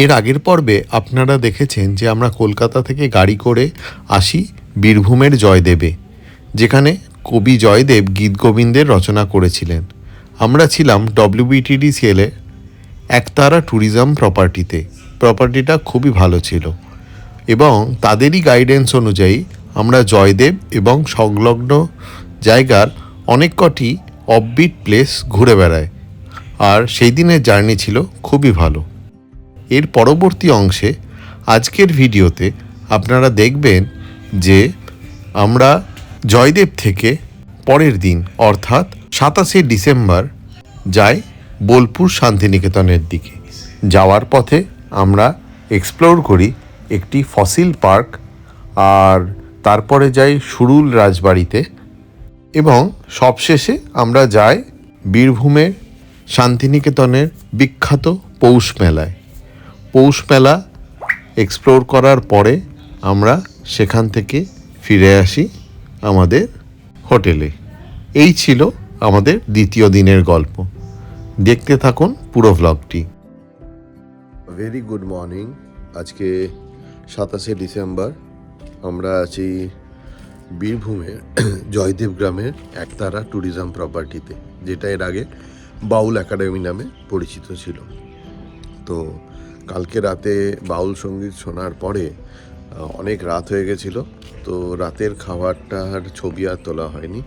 এর আগের পর্বে আপনারা দেখেছেন যে আমরা কলকাতা থেকে গাড়ি করে আসি বীরভূমের জয়দেবে, যেখানে কবি জয়দেব গীতগোবিন্দের রচনা করেছিলেন। আমরা ছিলাম WBTDCL-এ একতারা ট্যুরিজম প্রপার্টিতে। প্রপার্টিটা খুবই ভালো ছিল এবং তাদেরই গাইডেন্স অনুযায়ী আমরা জয়দেব এবং সংলগ্ন জায়গার অনেক কটি অফবিট প্লেস ঘুরে বেড়াই, আর সেই দিনের জার্নি ছিল খুবই ভালো। এর পরবর্তী অংশে আজকের ভিডিওতে আপনারা দেখবেন যে আমরা জয়দেব থেকে পরের দিন অর্থাৎ 27শে ডিসেম্বর যাই বোলপুর শান্তিনিকেতনের দিকে। যাওয়ার পথে আমরা এক্সপ্লোর করি একটি ফসিল পার্ক, আর তারপরে যাই সুরুল রাজবাড়িতে, এবং সবশেষে আমরা যাই বীরভূমের শান্তিনিকেতনের বিখ্যাত পৌষ মেলায়। পৌষ মেলা এক্সপ্লোর করার পরে আমরা সেখান থেকে ফিরে আসি আমাদের হোটেলে। এই ছিল আমাদের দ্বিতীয় দিনের গল্প। দেখতে থাকুন পুরো ভ্লগটি। Very good morning. আজকে 27শে ডিসেম্বর। আমরা আছি বীরভূমের জয়দেব গ্রামের একতারা ট্যুরিজম প্রপার্টিতে, যেটা এর আগে বাউল একাডেমি নামে পরিচিত ছিল। তো কালকে রাতে বাউল সঙ্গীত শোনার পরে অনেক রাত হয়ে গেছিলো, তো রাতের খাবারটার ছবি আর তোলা হয়নি।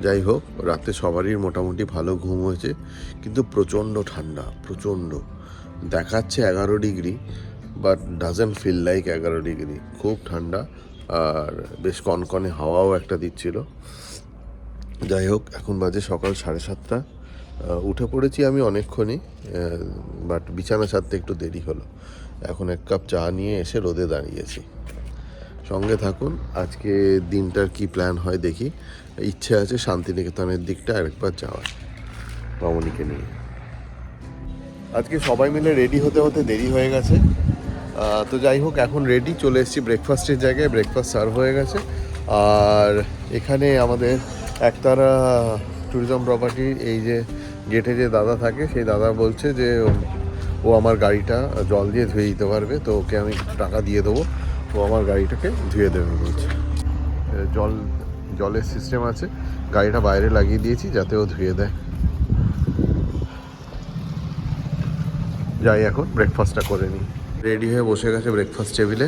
যাই হোক, রাতে সবারই মোটামুটি ভালো ঘুম হয়েছে, কিন্তু প্রচণ্ড ঠান্ডা, প্রচণ্ড। দেখাচ্ছে 11 degree, but doesn't feel like 11 degree. খুব ঠান্ডা, আর বেশ কনকনে হাওয়াও একটা দিচ্ছিল। যাই হোক, এখন বাজে সকাল 7:30। উঠে পড়েছি আমি অনেকক্ষণই, বাট বিছানা ছাড়তে একটু দেরি হলো। এখন এক কাপ চা নিয়ে এসে রোদে দাঁড়িয়েছি। সঙ্গে থাকুন, আজকে দিনটার কি প্ল্যান হয় দেখি। ইচ্ছে আছে শান্তিনিকেতনের দিকটা আরেকবার যাওয়ার, রমণীকে নিয়ে। আজকে সবাই মিলে রেডি হতে হতে দেরি হয়ে গেছে। তো যাই হোক, এখন রেডি, চলে এসেছি ব্রেকফাস্টের জায়গায়। ব্রেকফাস্ট সার্ভ হয়ে গেছে। আর এখানে আমাদের একতারা ট্যুরিজম প্রপার্টির এই যে গেটে যে দাদা থাকে, সেই দাদা বলছে যে ও আমার গাড়িটা জল দিয়ে ধুয়ে দিতে পারবে, তো ওকে আমি টাকা দিয়ে দেবো, ও আমার গাড়িটাকে ধুয়ে দেবে বলছে। জলের সিস্টেম আছে, গাড়িটা বাইরে লাগিয়ে দিয়েছি যাতে ও ধুয়ে দেয়। যাই এখন ব্রেকফাস্টটা করে নিই। রেডি হয়ে বসে গেছে ব্রেকফাস্ট টেবিলে।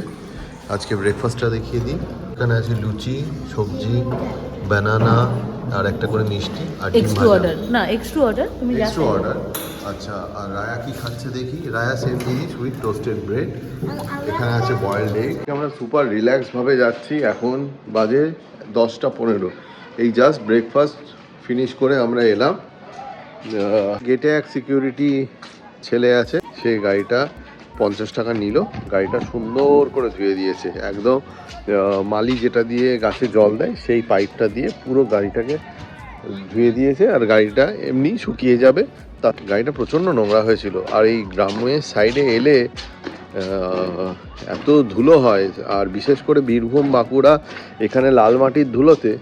আজকে ব্রেকফাস্টটা দেখিয়ে দিই। এখানে আছে লুচি, সবজি, বানানা, আর একটা করে মিষ্টি, আর এক্সট্রা অর্ডার না, এক্সট্রা অর্ডার তুমি যা এক্সট্রা অর্ডার। আচ্ছা, আর রায়া কি খাচ্ছে দেখি। রায়া সেম জিনিস উইথ টোস্টেড ব্রেড। এখানে আছে বয়েলড এগ। আমরা সুপার রিল্যাক্সভাবে যাচ্ছি। এখন বাজে 10:15। এই জাস্ট ব্রেকফাস্ট ফিনিশ করে আমরা এলাম। গেটে এক সিকিউরিটি ছেলে আছে, সে গাড়িটা 50 টাকা নিল। গাড়িটা সুন্দর করে ধুয়ে দিয়েছে, একদম মালি যেটা দিয়ে গাছে জল দেয় সেই পাইপটা দিয়ে পুরো গাড়িটাকে ধুয়ে দিয়েছে। আর গাড়িটা এমনি শুকিয়ে যাবে। তার গাড়িটা প্রচণ্ড নোংরা হয়েছিল। আর এই গ্রামের সাইডে এলে এত ধুলো হয়, আর বিশেষ করে বীরভূম, বাঁকুড়া, এখানে লাল মাটির ধুলোতে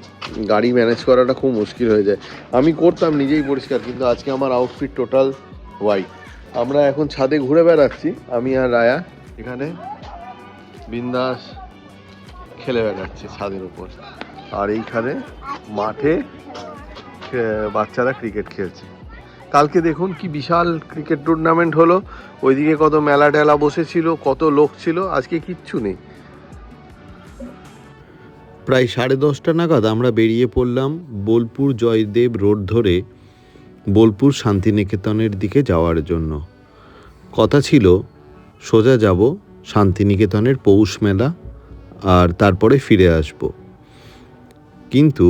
গাড়ি ম্যানেজ করাটা খুব মুশকিল হয়ে যায়। আমি করতাম নিজেই পরিষ্কার, কিন্তু আজকে আমার আউটফিট টোটাল হোয়াইট। আমরা এখন ছাদে ঘুরে বেড়াচ্ছি, আমি আর রায়া। এখানে বিন্দাস খেলে বেড়াচ্ছে ছাদের উপর। আর এইখানে মাঠে বাচ্চারা ক্রিকেট খেলছে। কালকে দেখুন কি বিশাল ক্রিকেট টুর্নামেন্ট হলো। ওইদিকে কত মেলা টেলা বসেছিল, কত লোক ছিল। আজকে কিচ্ছু নেই। প্রায় 10:30 নাগাদ আমরা বেরিয়ে পড়লাম বোলপুর জয়দেব রোড ধরে বোলপুর শান্তিনিকেতনের দিকে যাওয়ার জন্য। কথা ছিল সোজা যাব শান্তিনিকেতনের পৌষ মেলা, আর তারপরে ফিরে আসব। কিন্তু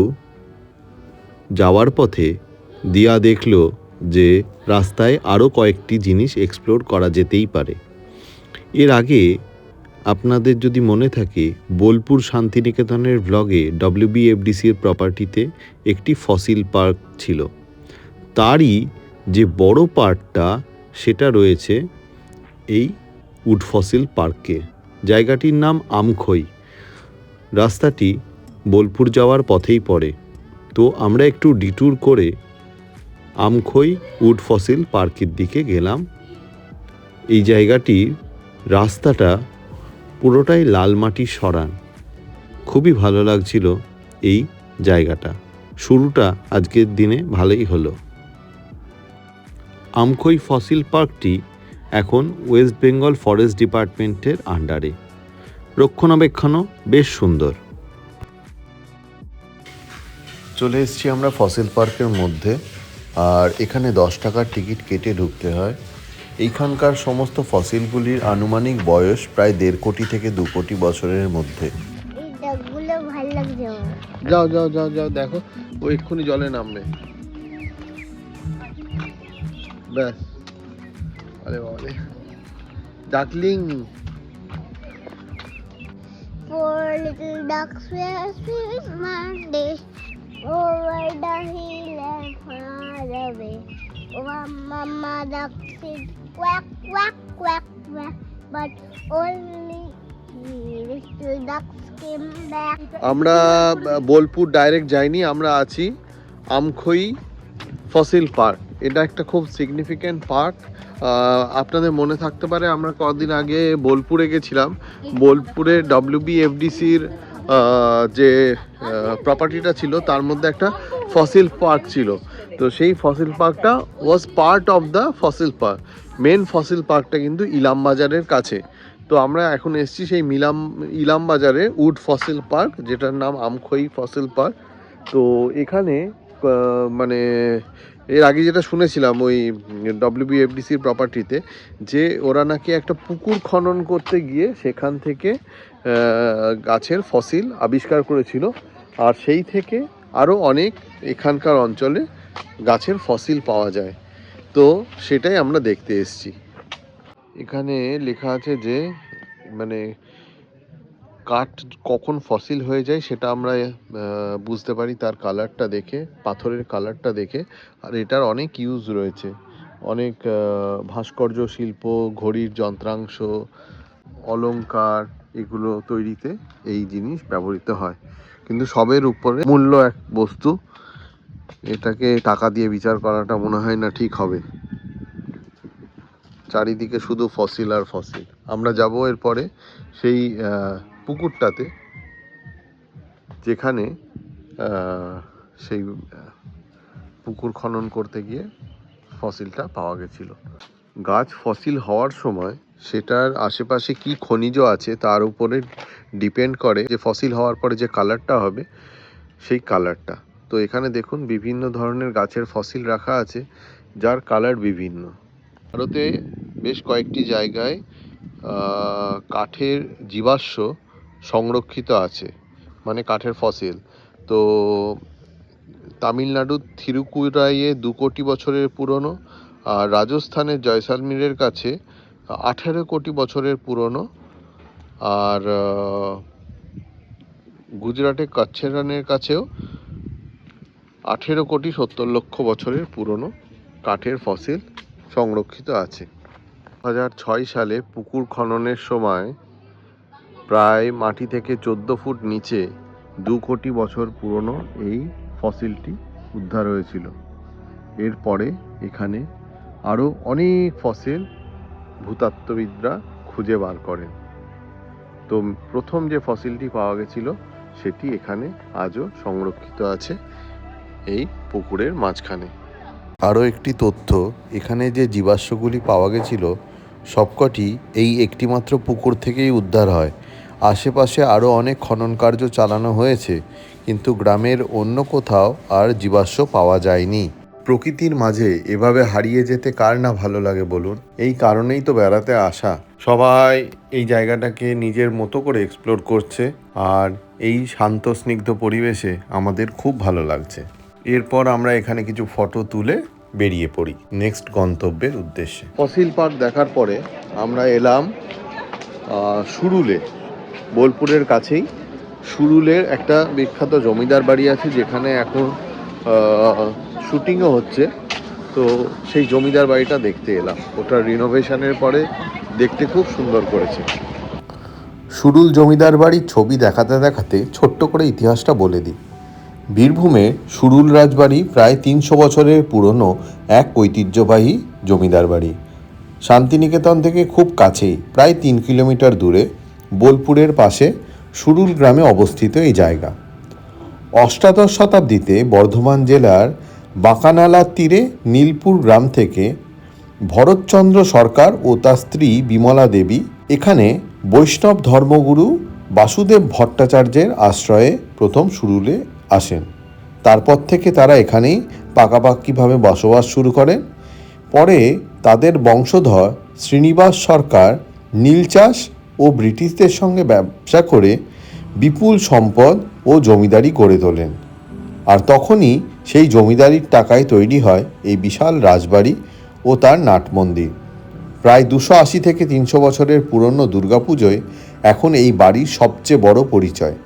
যাওয়ার পথে দিয়া দেখল যে রাস্তায় আরও কয়েকটি জিনিস এক্সপ্লোর করা যেতেই পারে। এর আগে আপনাদের যদি মনে থাকে, বোলপুর শান্তিনিকেতনের ব্লগে WBFDC-এর প্রপার্টিতে একটি ফসিল পার্ক ছিল। তারই যে বড় পার্টটা, সেটা রয়েছে এই উড ফসিল পার্কে। জায়গাটির নাম আমখই। রাস্তাটি বোলপুর যাওয়ার পথেই পড়ে। তো আমরা একটু ডিট্যুর করে আমখই উড ফসিল পার্কের দিকে গেলাম। এই জায়গাটির রাস্তাটা পুরোটাই লাল মাটির সরান। খুবই ভালো লাগছিল এই জায়গাটা। শুরুটা আজকের দিনে ভালোই হলো। আমখই ফসিল পার্কটি এখন ওয়েস্ট বেঙ্গল ফরেস্ট ডিপার্টমেন্টের আন্ডারে। রক্ষণাবেক্ষণও বেশ সুন্দর। চলে এসেছি আমরা ফসিল পার্কের মধ্যে, আর এখানে 10 টাকার টিকিট কেটে ঢুকতে হয়। এইখানকার সমস্ত ফসিলগুলির আনুমানিক বয়স প্রায় 1.5 কোটি থেকে 2 কোটি বছরের মধ্যে। এই ডাকগুলো ভালো লাগছে আমার। যাও যাও যাও যাও, দেখো ও এক্ষুনি জলে নামবে। ব্যাস, আরে বাবা, duckling. Four little ducks were swimming one day over the hill and far away. One mama duck said quack quack quack quack, but only three little ducks came back. আমরা বোলপুর ডাইরেক্ট যাইনি, আমরা আছি আমখই ফসিল পার্ক। এটা একটা খুব significant park. আপনাদের মনে থাকতে পারে আমরা কদিন আগে বোলপুরে গেছিলাম। বোলপুরে WBFDCর যে প্রপার্টিটা ছিল তার মধ্যে একটা ফসিল পার্ক ছিল। তো সেই ফসিল পার্কটা was part of the fossil park. Main fossil পার্কটা কিন্তু ইলামবাজারের কাছে। তো আমরা এখন এসেছি সেই ইলামবাজারে উড ফসিল পার্ক, যেটার নাম আমখই ফসিল পার্ক। তো এখানে মানে এর আগে যেটা শুনেছিলাম ওই WBFDCর প্রপার্টিতে, যে ওরা নাকি একটা পুকুর খনন করতে গিয়ে সেখান থেকে গাছের ফসিল আবিষ্কার করেছিল, আর সেই থেকে আরও অনেক এখানকার অঞ্চলে গাছের ফসিল পাওয়া যায়। তো সেটাই আমরা দেখতে এসেছি। এখানে লেখা আছে যে মানে কাঠ কখন ফসিল হয়ে যায় সেটা আমরা বুঝতে পারি তার কালারটা দেখে, পাথরের কালারটা দেখে। আর এটার অনেক ইউজ রয়েছে, অনেক ভাস্কর্য শিল্প, ঘড়ির যন্ত্রাংশ, অলংকার, এগুলো তৈরিতে এই জিনিস ব্যবহৃত হয়। কিন্তু সবের উপরে মূল্য এক বস্তু, এটাকে টাকা দিয়ে বিচার করাটা মনে হয় না ঠিক হবে। চারিদিকে শুধু ফসিল আর ফসিল। আমরা যাব এরপরে সেই পুকুরটাতে, যেখানে সেই পুকুর খনন করতে গিয়ে ফসিলটা পাওয়া গেছিল। গাছ ফসিল হওয়ার সময় সেটার আশেপাশে কি খনিজ আছে তার উপরে ডিপেন্ড করে যে ফসিল হওয়ার পরে যে কালারটা হবে সেই কালারটা। তো এখানে দেখুন বিভিন্ন ধরনের গাছের ফসিল রাখা আছে, যার কালার বিভিন্ন। ভারতে বেশ কয়েকটি জায়গায় কাঠের জীবাশ্ম সংরক্ষিত আছে, মানে কাঠের ফসিল। তো তামিলনাড়ুর থিরুকুরাইয়ে 2 কোটি বছরের পুরনো, আর রাজস্থানের জয়সালমীরের কাছে 18 কোটি বছরের পুরনো, আর গুজরাটের কচ্ছের রানের কাছেও 18 কোটি 70 লক্ষ বছরের পুরনো কাঠের ফসিল সংরক্ষিত আছে। 2006 সালে পুকুর খননের সময় প্রায় মাটি থেকে 14 ফুট নিচে 2 কোটি বছর পুরনো এই ফসিলটি উদ্ধার হয়েছিল। এরপরে এখানে আরও অনেক ফসিল ভূতাত্ত্ববিদরা খুঁজে বার করেন। তো প্রথম যে ফসিলটি পাওয়া গেছিল সেটি এখানে আজও সংরক্ষিত আছে এই পুকুরের মাঝখানে। আরও একটি তথ্য, এখানে যে জীবাশ্মগুলি পাওয়া গেছিল সবকটি এই একটিমাত্র পুকুর থেকেই উদ্ধার হয়। আশেপাশে আরও অনেক খনন কার্য চালানো হয়েছে, কিন্তু গ্রামের অন্য কোথাও আর জীবাশ্ম পাওয়া যায়নি। প্রকৃতির মাঝে এভাবে হারিয়ে যেতে কার না ভালো লাগে বলুন? এই কারণেই তো বেড়াতে আসা। সবাই এই জায়গাটাকে নিজের মতো করে এক্সপ্লোর করছে, আর এই শান্ত স্নিগ্ধ পরিবেশে আমাদের খুব ভালো লাগছে। এরপর আমরা এখানে কিছু ফটো তুলে বেরিয়ে পড়ি নেক্সট গন্তব্যের উদ্দেশ্যে। ফসিল পার্ক দেখার পরে আমরা এলাম সুরুলে। বোলপুরের কাছেই সুরুলের একটা বিখ্যাত জমিদার বাড়ি আছে, যেখানে এখন শুটিংও হচ্ছে। তো সেই জমিদার বাড়িটা দেখতে এলাম। ওটা রিনোভেশনের পরে দেখতে খুব সুন্দর করেছে। সুরুল জমিদার বাড়ির ছবি দেখাতে দেখাতে ছোট্ট করে ইতিহাসটা বলে দিই। বীরভূমে সুরুল রাজবাড়ি প্রায় 300 বছরের পুরনো এক ঐতিহ্যবাহী জমিদার বাড়ি। শান্তিনিকেতন থেকে খুব কাছেই, প্রায় 3 কিলোমিটার দূরে বোলপুরের পাশে সুরুল গ্রামে অবস্থিত এই জায়গা। অষ্টাদশ শতাব্দীতে বর্ধমান জেলার বাঁকানালার তীরে নীলপুর গ্রাম থেকে ভরতচন্দ্র সরকার ও তার স্ত্রী বিমলা দেবী এখানে বৈষ্ণব ধর্মগুরু বাসুদেব ভট্টাচার্যের আশ্রয়ে প্রথম সুরুলে আসেন। তারপর থেকে তারা এখানেই পাকাপাকিভাবে বসবাস শুরু করেন। পরে তাদের বংশধর শ্রীনিবাস সরকার নীল চাষ ও ব্রিটিশদের সঙ্গে ব্যবসা করে বিপুল সম্পদ ও জমিদারি গড়ে তোলেন। আর তখনই সেই জমিদারির টাকায় তৈরি হয় এই বিশাল রাজবাড়ি ও তার নাট মন্দির। প্রায় 280 থেকে 300 বছরের পুরনো দুর্গাপুজোয় এখন এই বাড়ির সবচেয়ে বড় পরিচয়।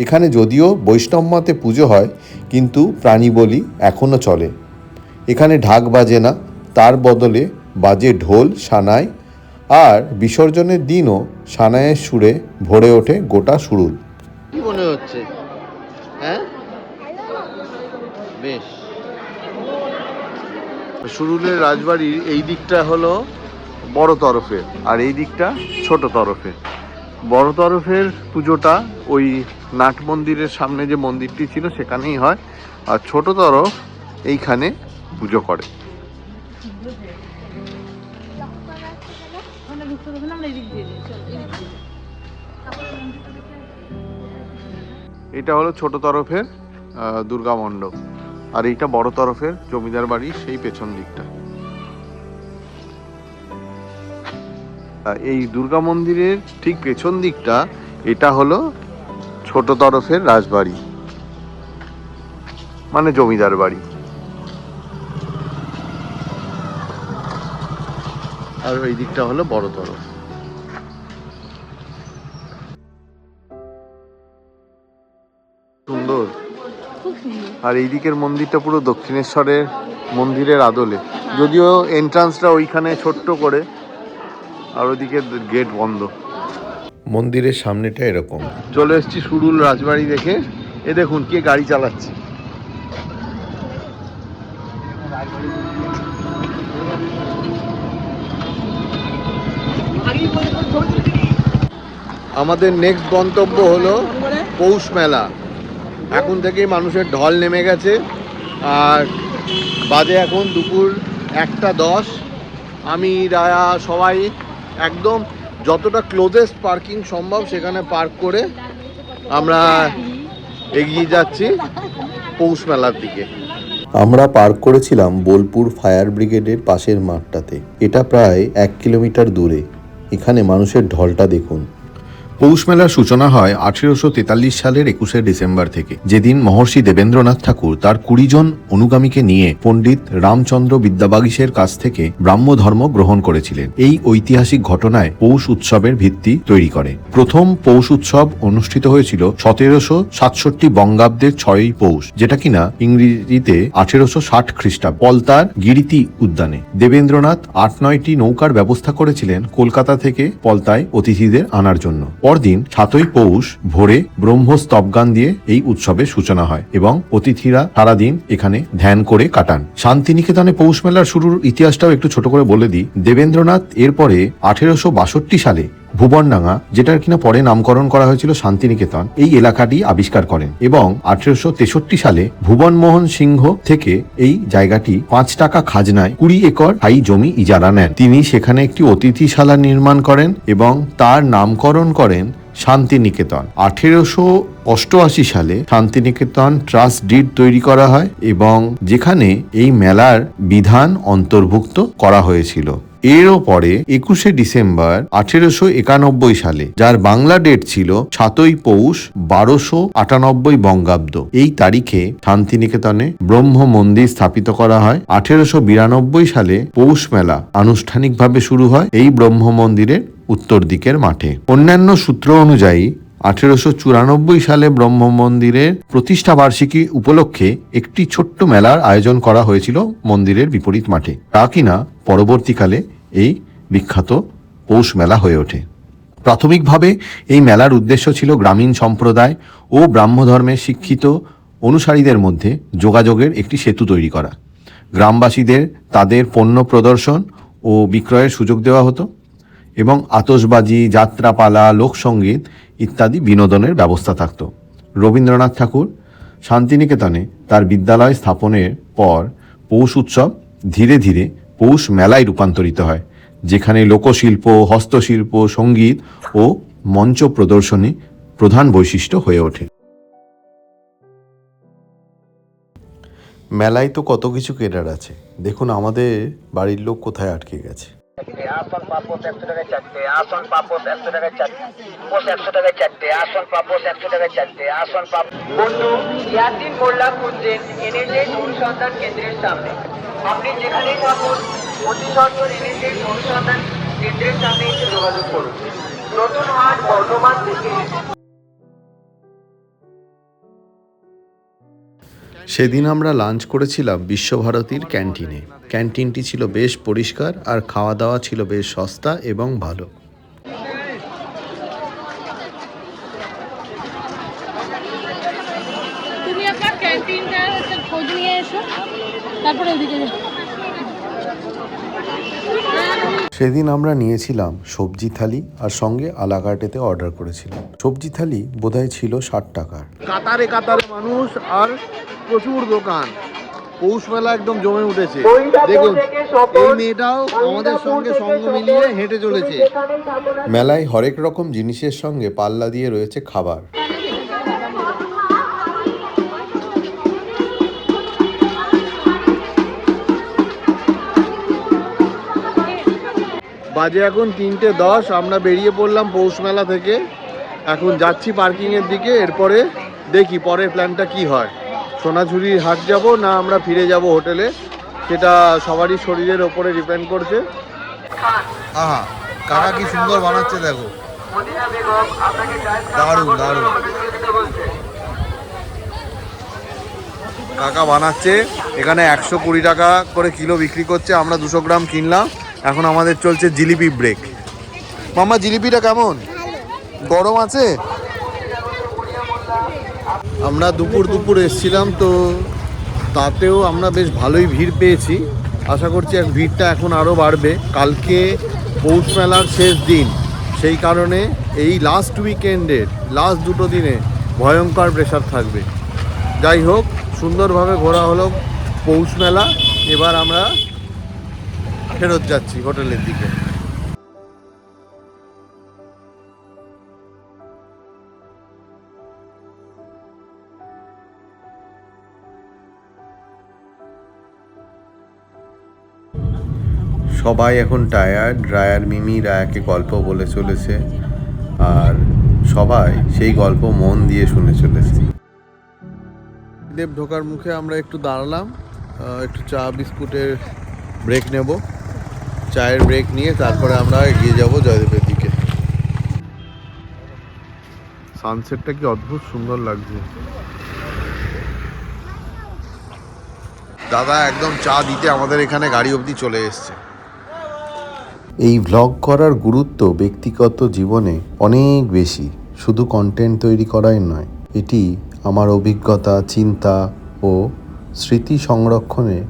এখানে যদিও বৈষ্ণব মতে পুজো হয়, কিন্তু প্রাণী বলি এখনও চলে। এখানে ঢাক বাজে না, তার বদলে বাজে ঢোল, সানাই, আর বিসর্জনের দিনও সানাইয়ের সুরে ভরে ওঠে গোটা সুরুল। কি মনে হচ্ছে? হ্যাঁ, বেশ। সুরুলের রাজবাড়ির এই দিকটা হলো বড় তরফের, আর এই দিকটা ছোট তরফের। বড় তরফের পুজোটা ওই নাট মন্দিরের সামনে যে মন্দিরটি ছিল সেখানেই হয়, আর ছোট তরফ এইখানে পুজো করে। এটা হলো ছোট তরফের দুর্গা মণ্ডপ, আর এইটা বড় তরফের জমিদার বাড়ির সেই পেছন দিকটা। এই দুর্গা মন্দিরের ঠিক পেছন দিকটা এটা হলো ছোট তরফের রাজবাড়ি, মানে জমিদার বাড়ি। আর ওই দিকটা হলো বড় তরফ। সুন্দর। আর এই দিকের মন্দিরটা পুরো দক্ষিণেশ্বরের মন্দিরের আদলে, যদিও এন্ট্রান্সটা ওইখানে ছোট্ট করে, আর ওইদিকে গেট বন্ধ। মন্দিরের সামনেটা এরকম। চলে এসেছি সুরুল রাজবাড়ি দেখে। এ দেখুন কে গাড়ি চালাচ্ছে। আমাদের নেক্সট গন্তব্য হলো পৌষ মেলা। এখন থেকেই মানুষের ঢল নেমে গেছে, আর বাজে এখন দুপুর 1:10। আমি রায়া সবাই একদম যতটা ক্লোজেস্ট পার্কিং সম্ভব সেখানে পার্ক করে আমরা এগিয়ে যাচ্ছি পৌষ মেলার দিকে। আমরা পার্ক করেছিলাম বোলপুর ফায়ার ব্রিগেডের পাশের মাঠটাতে। এটা প্রায় 1 কিলোমিটার দূরে। এখানে মানুষের ঢলটা দেখুন। পৌষ মেলার সূচনা হয় 1843 সালের 21শে ডিসেম্বর থেকে, যেদিন মহর্ষি দেবেন্দ্রনাথ ঠাকুর তার 20 জন অনুগামীকে নিয়ে পণ্ডিত রামচন্দ্র বিদ্যাবাগীশের কাছ থেকে ব্রাহ্ম ধর্ম গ্রহণ করেছিলেন। এই ঐতিহাসিক ঘটনায় পৌষ উৎসবের ভিত্তি তৈরি করে। প্রথম পৌষ উৎসব অনুষ্ঠিত হয়েছিল 1767 বঙ্গাব্দের 6ই পৌষ, যেটা কিনা ইংরেজিতে 1860 খ্রিস্টাব্দ, পলতার গিরিতি উদ্যানে। দেবেন্দ্রনাথ 8-9টি নৌকার ব্যবস্থা করেছিলেন কলকাতা থেকে পলতায় অতিথিদের আনার জন্য। পরদিন 7ই পৌষ ভোরে ব্রহ্মস্তবগান দিয়ে এই উৎসবের সূচনা হয় এবং অতিথিরা সারাদিন এখানে ধ্যান করে কাটান। শান্তিনিকেতনে পৌষ মেলার শুরুর ইতিহাসটাও একটু ছোট করে বলে দিই। দেবেন্দ্রনাথ এরপরে 1862 সালে ভুবনডাঙ্গা, যেটার কিনা পরে নামকরণ করা হয়েছিল শান্তিনিকেতন, এই এলাকাটি আবিষ্কার করেন এবং 1863 সালে ভুবনমোহন সিংহ থেকে এই জায়গাটি 5 টাকা খাজনায় 20 একর স্থায়ী জমি ইজারা নেন। তিনি সেখানে একটি অতিথিশালা নির্মাণ করেন এবং তার নামকরণ করেন শান্তিনিকেতন। 1888 সালে শান্তিনিকেতন ট্রাস্ট ডিড তৈরি করা হয় এবং যেখানে এই মেলার বিধান অন্তর্ভুক্ত করা হয়েছিল। এরও পরে 21শে ডিসেম্বর 1891 সালে, যার বাংলা ডেট ছিল 7ই পৌষ 1298 বঙ্গাব্দ, এই তারিখে শান্তিনিকেতনে ব্রহ্ম মন্দির স্থাপিত করা হয়। 1892 সালে পৌষ মেলা আনুষ্ঠানিকভাবে শুরু হয় এই ব্রহ্ম মন্দিরের উত্তর দিকের মাঠে। অন্যান্য সূত্র অনুযায়ী 1894 সালে ব্রহ্ম মন্দিরের প্রতিষ্ঠা বার্ষিকী উপলক্ষে একটি ছোট্ট মেলার আয়োজন করা হয়েছিল মন্দিরের বিপরীত মাঠে, তা কিনা পরবর্তীকালে এই বিখ্যাত পৌষ মেলা হয়ে ওঠে। প্রাথমিকভাবে এই মেলার উদ্দেশ্য ছিল গ্রামীণ সম্প্রদায় ও ব্রাহ্ম ধর্মের শিক্ষিত অনুসারীদের মধ্যে যোগাযোগের একটি সেতু তৈরি করা, গ্রামবাসীদের তাদের পণ্য প্রদর্শন ও বিক্রয়ের সুযোগ দেওয়া হতো এবং আতশবাজি, যাত্রাপালা, লোকসঙ্গীত ইত্যাদি বিনোদনের ব্যবস্থা থাকত। রবীন্দ্রনাথ ঠাকুর শান্তিনিকেতনে তার বিদ্যালয় স্থাপনের পর পৌষ উৎসব ধীরে ধীরে পৌষ মেলায় রূপান্তরিত হয়, যেখানে লোকশিল্প, হস্তশিল্প, সঙ্গীত ও মঞ্চ প্রদর্শনী প্রধান বৈশিষ্ট্য হয়ে ওঠে। মেলায় তো কত কিছু কেনার আছে, দেখুন আমাদের বাড়ির লোক কোথায় আটকে গেছে। আসন পাপোশ 100 টাকায় চারটে, আসন পাপোশ 100 টাকায় চারটে, পোষ 100 টাকায় চারটে, আসন পাপোশ 100 টাকায় চারটে, আসন পাপোশ। বন্ধু ইয়াসিন মোল্লা খুঁজছেন এনএসএস অনুসন্ধান কেন্দ্রের সামনে। আপনি যেখানেই থাকুন অতি সত্বর এনএসএস অনুসন্ধান কেন্দ্রের সামনে এসে যোগাযোগ করুন। নতুন হাট বর্ধমান থেকে। সেদিন আমরা লাঞ্চ করেছিলাম বিশ্বভারতীর ক্যান্টিনে। ক্যান্টিনটি ছিল বেশ পরিষ্কার আর খাওয়া দাওয়া ছিল বেশ সস্তা এবং ভালো। তুমি একবার ক্যান্টিনটা খোঁজ নিয়ে এসো, তারপরে ওদিকে যাও। সেদিন আমরা নিয়েছিলাম সবজি থালি আর সঙ্গে আলাকার্টেতে অর্ডার করেছিলাম। সবজি থালি বোধহয় ছিল 60 টাকার। কাতারে কাতারে মানুষ আর প্রচুর দোকান, পৌষ মেলা একদম জমে উঠেছে। দেখুন এই মেয়েটাও আমাদের সঙ্গে সঙ্গ মিলিয়ে হেঁটে চলেছে। মেলায় হরেক রকম জিনিসের সঙ্গে পাল্লা দিয়ে রয়েছে খাবার। বাজে এখন 3:10, আমরা বেরিয়ে পড়লাম পৌষ মেলা থেকে। এখন যাচ্ছি পার্কিংয়ের দিকে, এরপরে দেখি পরের প্ল্যানটা কি হয়। সোনাঝুরির হাট যাব না আমরা ফিরে যাব হোটেলে, সেটা সবারই শরীরের ওপরে ডিপেন্ড করছে। আহা, কাকা কি সুন্দর বানাচ্ছে দেখো, দারুণ দারুণ কাকা বানাচ্ছে। এখানে 120 টাকা করে কিলো বিক্রি করছে, আমরা 200 গ্রাম কিনলাম। এখন আমাদের চলছে জিলিপি ব্রেক। মামা জিলিপিটা কেমন, গরম আছে? আমরা দুপুর এসছিলাম তো, তাতেও আমরা বেশ ভালোই ভিড় পেয়েছি। আশা করছি ভিড়টা এখন আরও বাড়বে। কালকে পৌষ মেলার শেষ দিন, সেই কারণে এই লাস্ট উইকেন্ডের লাস্ট 2 দিনে ভয়ঙ্কর প্রেশার থাকবে। যাই হোক, সুন্দরভাবে ঘোরা হলো পৌষ মেলা। এবার আমরা ফেরত যাচ্ছি হোটেলের দিকে। সবাই এখন টায়ার্ড। রায়ার মিমি রায়াকে গল্প বলে চলেছে আর সবাই সেই গল্প মন দিয়ে শুনে চলেছে। দেব ঢোকার মুখে আমরা একটু দাঁড়ালাম, একটু চা বিস্কুটের ব্রেক নেব। চায়ের ব্রেক নিয়ে তারপরে আমরা এগিয়ে যাব জয়দেবের দিকে। সানসেটটা কি অদ্ভুত সুন্দর লাগছে। দাদা একদম চা দিতে আমাদের এখানে গাড়ি অবধি চলে এসছে। এই ভ্লগ করার গুরুত্ব ব্যক্তিগত জীবনে অনেক বেশি, শুধু কন্টেন্ট তৈরি করাই নয়। এটি আমার অভিজ্ঞতা, চিন্তা ও স্মৃতি সংরক্ষণের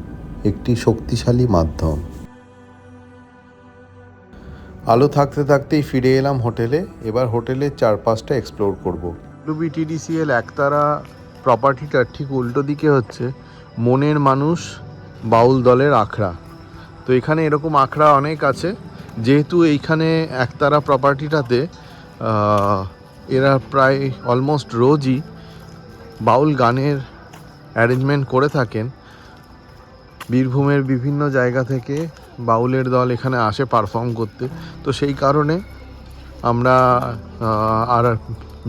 একটি শক্তিশালী মাধ্যম। আলো থাকতে থাকতেই ফিরে এলাম হোটেলে। এবার হোটেলের চারপাশটা এক্সপ্লোর করব। WBTDCL একতারা প্রপার্টিটার ঠিক উল্টো দিকে হচ্ছে মনের মানুষ বাউল দলের আখড়া। তো এখানে এরকম আখড়া অনেক আছে। যেহেতু এইখানে একতারা প্রপার্টিটাতে এরা প্রায় অলমোস্ট রোজই বাউল গানের অ্যারেঞ্জমেন্ট করে থাকেন। বীরভূমের বিভিন্ন জায়গা থেকে বাউলের দল এখানে আসে পারফর্ম করতে। তো সেই কারণে আমরা আর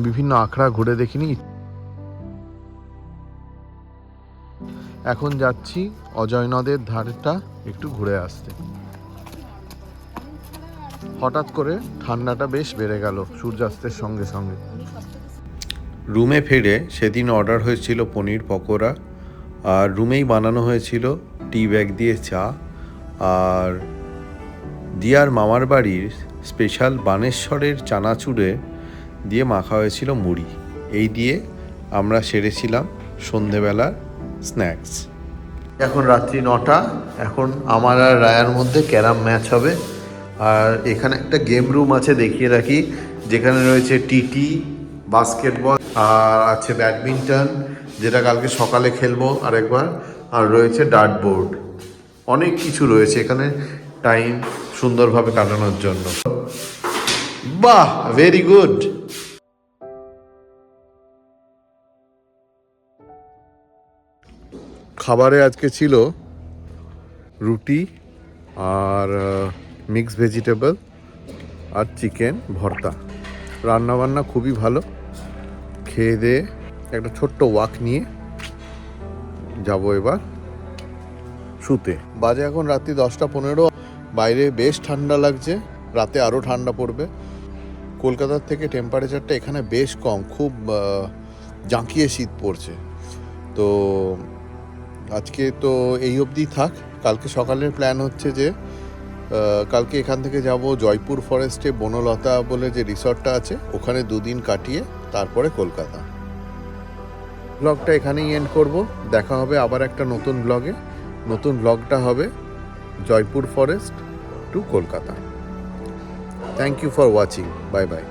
বিভিন্ন আখড়া ঘুরে দেখিনি। এখন যাচ্ছি অজয় নদের ধারেটা একটু ঘুরে আসতে। হঠাৎ করে ঠান্ডাটা বেশ বেড়ে গেল সূর্যাস্তের সঙ্গে সঙ্গে। রুমে ফিরে সেদিন অর্ডার হয়েছিল পনির পকোড়া, আর রুমেই বানানো হয়েছিল টি ব্যাগ দিয়ে চা, আর দিয়ার মামার বাড়ির স্পেশাল বানেশ্বরের চানাচুরে দিয়ে মাখা হয়েছিল মুড়ি। এই দিয়ে আমরা সেরেছিলাম সন্ধেবেলার স্ন্যাক্স। এখন রাত্রি 9টা। এখন আমার আর রায়ার মধ্যে ক্যারাম ম্যাচ হবে। আর এখানে একটা গেম রুম আছে, দেখিয়ে রাখি, যেখানে রয়েছে টিটি, বাস্কেটবল, আর আছে ব্যাডমিন্টন, যেটা কালকে সকালে খেলবো আরেকবার, আর রয়েছে ডার্ট বোর্ড। অনেক কিছু রয়েছে এখানে টাইম সুন্দরভাবে কাটানোর জন্য। বাহ, ভেরি গুড। খাবারে আজকে ছিল রুটি আর মিক্স ভেজিটেবল আর চিকেন ভর্তা। রান্নাবান্না খুবই ভালো। খেয়ে দিয়ে একটা ছোট্ট ওয়াক নিয়ে যাব এবার শুতে। বাজে এখন রাত্রি 10:15। বাইরে বেশ ঠান্ডা লাগছে, রাতে আরও ঠান্ডা পড়বে। কলকাতার থেকে টেম্পারেচারটা এখানে বেশ কম, খুব জাঁকিয়ে শীত পড়ছে। তো আজকে তো এই অবধি থাক। কালকে সকালের প্ল্যান হচ্ছে যে কালকে এখান থেকে যাব জয়পুর ফরেস্টে, বনলতা বলে যে রিসর্টটা আছে, ওখানে 2 দিন কাটিয়ে তারপরে কলকাতা। ব্লগটা এখানেই এন্ড করব। দেখা হবে আবার একটা নতুন ব্লগে। নতুন ব্লগটা হবে Jaipur forest to Kolkata. Thank you for watching. Bye by.